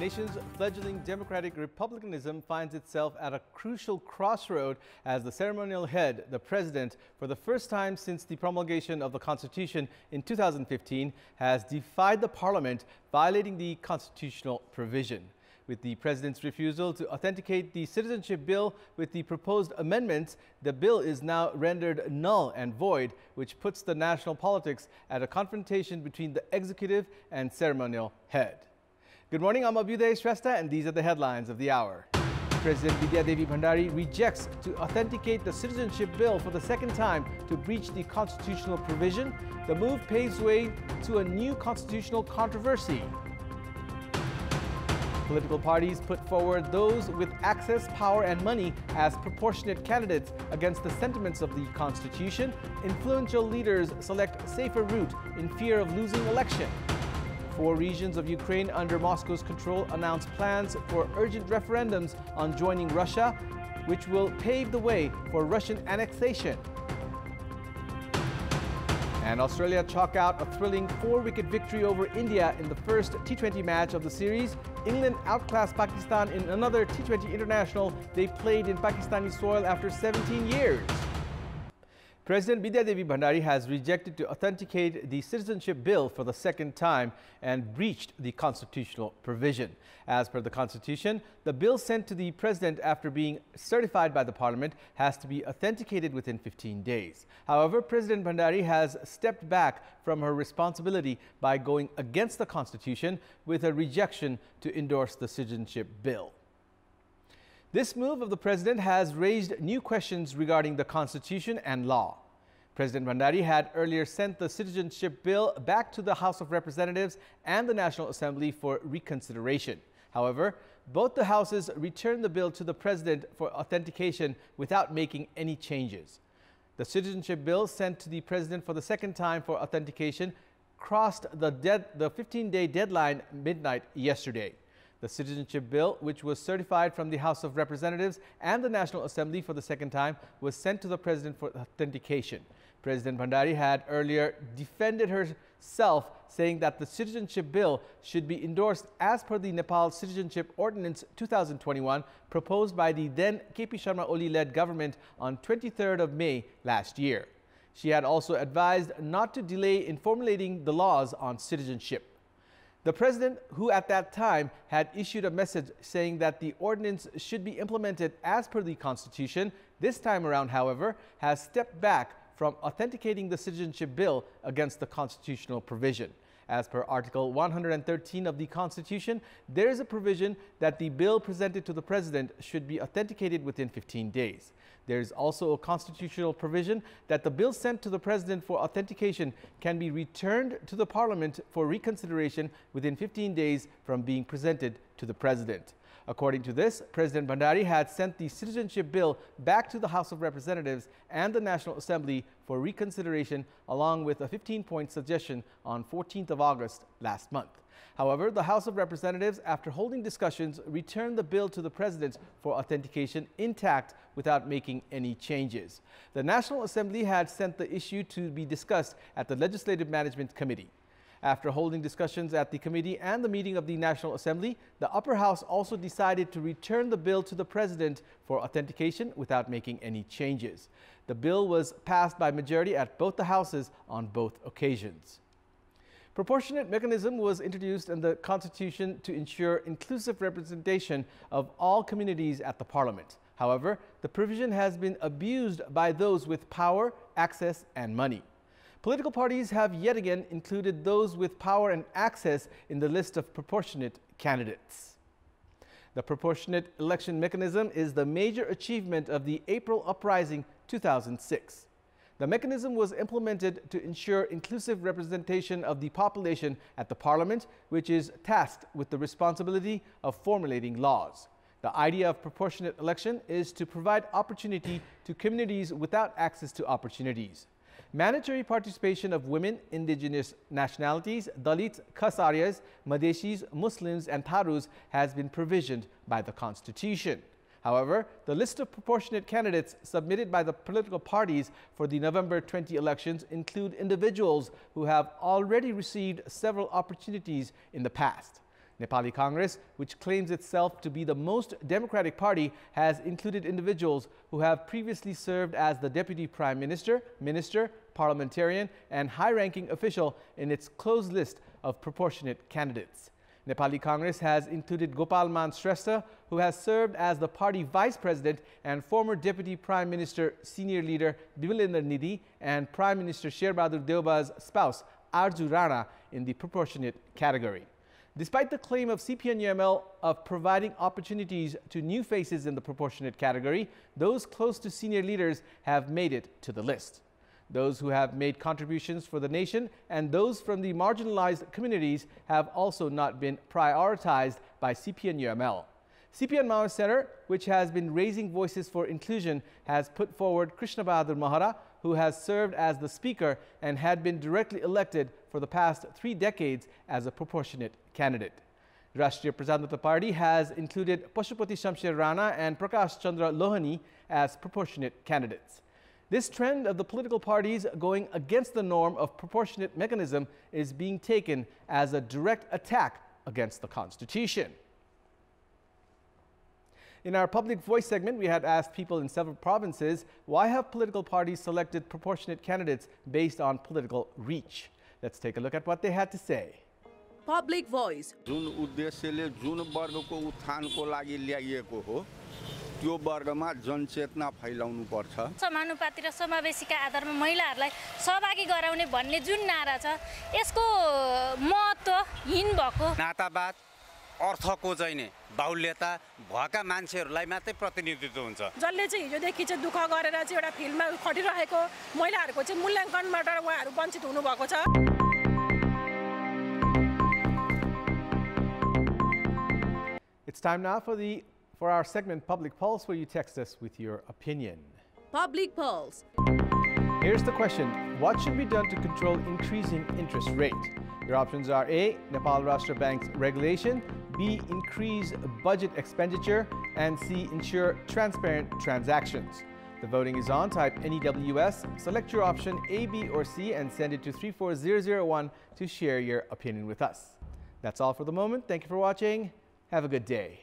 nation's fledgling democratic republicanism finds itself at a crucial crossroad as the ceremonial head, the president, for the first time since the promulgation of the Constitution in 2015, has defied the parliament, violating the constitutional provision. With the president's refusal to authenticate the citizenship bill with the proposed amendments, the bill is now rendered null and void, which puts the national politics at a confrontation between the executive and ceremonial head. Good morning, I'm Abheudaya Shrestha, and these are the headlines of the hour. President Vidya Bhandari rejects to authenticate the citizenship bill for the second time to breach the constitutional provision. The move paves way to a new constitutional controversy. Political parties put forward those with access, power and money as proportionate candidates against the sentiments of the Constitution. Influential leaders select safer route in fear of losing election. 4 regions of Ukraine under Moscow's control announced plans for urgent referendums on joining Russia, which will pave the way for Russian annexation. And Australia chalk out a thrilling 4-wicket victory over India in the first T20 match of the series. England outclassed Pakistan in another T20 international they played in Pakistani soil after 17 years. President Vidya Bhandari has rejected to authenticate the citizenship bill for the second time and breached the constitutional provision. As per the Constitution, the bill sent to the president after being certified by the parliament has to be authenticated within 15 days. However, President Bhandari has stepped back from her responsibility by going against the Constitution with a rejection to endorse the citizenship bill. This move of the president has raised new questions regarding the Constitution and law. President Bhandari had earlier sent the citizenship bill back to the House of Representatives and the National Assembly for reconsideration. However, both the houses returned the bill to the president for authentication without making any changes. The citizenship bill sent to the president for the second time for authentication crossed the 15-day deadline midnight yesterday. The citizenship bill, which was certified from the House of Representatives and the National Assembly for the second time, was sent to the president for authentication. President Bhandari had earlier defended herself, saying that the citizenship bill should be endorsed as per the Nepal Citizenship Ordinance 2021 proposed by the then KP Sharma Oli-led government on 23rd of May last year. She had also advised not to delay in formulating the laws on citizenship. The president, who at that time had issued a message saying that the ordinance should be implemented as per the Constitution, this time around, however, has stepped back from authenticating the citizenship bill against the constitutional provision. As per Article 113 of the Constitution, there is a provision that the bill presented to the president should be authenticated within 15 days. There is also a constitutional provision that the bill sent to the president for authentication can be returned to the parliament for reconsideration within 15 days from being presented to the president. According to this, President Bhandari had sent the citizenship bill back to the House of Representatives and the National Assembly for reconsideration, along with a 15-point suggestion on 14th of August last month. However, the House of Representatives, after holding discussions, returned the bill to the president for authentication intact without making any changes. The National Assembly had sent the issue to be discussed at the Legislative Management Committee. After holding discussions at the committee and the meeting of the National Assembly, the upper house also decided to return the bill to the president for authentication without making any changes. The bill was passed by majority at both the houses on both occasions. Proportionate mechanism was introduced in the Constitution to ensure inclusive representation of all communities at the Parliament. However, the provision has been abused by those with power, access and money. Political parties have yet again included those with power and access in the list of proportionate candidates. The proportionate election mechanism is the major achievement of the April Uprising 2006. The mechanism was implemented to ensure inclusive representation of the population at the parliament, which is tasked with the responsibility of formulating laws. The idea of proportionate election is to provide opportunity to communities without access to opportunities. Mandatory participation of women, indigenous nationalities, Dalits, Khas Aryas, Madeshis, Muslims and Tharus has been provisioned by the Constitution. However, the list of proportionate candidates submitted by the political parties for the November 20 elections include individuals who have already received several opportunities in the past. Nepali Congress, which claims itself to be the most democratic party, has included individuals who have previously served as the Deputy Prime Minister, Minister, Parliamentarian, and high-ranking official in its closed list of proportionate candidates. Nepali Congress has included Gopal Man Shrestha, who has served as the party vice president, and former Deputy Prime Minister, senior leader Bimalendra Nidhi, and Prime Minister Sherbahadur Deuba's spouse, Arju Rana, in the proportionate category. Despite the claim of CPN-UML of providing opportunities to new faces in the proportionate category, those close to senior leaders have made it to the list. Those who have made contributions for the nation and those from the marginalized communities have also not been prioritized by CPN-UML. CPN Maoist Center, which has been raising voices for inclusion, has put forward Krishna Bahadur Mahara, who has served as the Speaker and had been directly elected for the past 3 decades as a proportionate candidate. Rashtriya Prajanatanta Party has included Pashupati Shamsher Rana and Prakash Chandra Lohani as proportionate candidates. This trend of the political parties going against the norm of proportionate mechanism is being taken as a direct attack against the Constitution. In our Public Voice segment, we had asked people in several provinces, why have political parties selected proportionate candidates based on political reach? Let's take a look at what they had to say. Public Voice. जुन उद्देश्यले जुन वर्गको उत्थानको लागि ल्याइएको हो त्यो वर्गमा जनचेतना फैलाउनु पर्छ। समानुपाती र समावेशीका आधारमा महिलाहरूलाई सहभागी गराउने भन्ने जुन नारा छ यसको महत्त्व हीन भएको नातावाद अर्थको चाहिँ नि बाहुल्यता भएका मान्छेहरूलाई मात्रै प्रतिनिधित्व हुन्छ। जसले चाहिँ हिजोदेखि चाहिँ दुःख गरेर चाहिँ एउटा फिल्डमा खटिरहेको महिलाहरूको चाहिँ मूल्याङ्कनबाट उहाँहरू वञ्चित हुनु भएको छ। It's time now for our segment Public Pulse, where you text us with your opinion. Public Pulse. Here's the question: what should be done to control increasing interest rate? Your options are A. Nepal Rashtra Bank's regulation, B. Increase budget expenditure, and C. Ensure transparent transactions. The voting is on. Type NEWS, select your option A, B, or C, and send it to 34001 to share your opinion with us. That's all for the moment. Thank you for watching. Have a good day.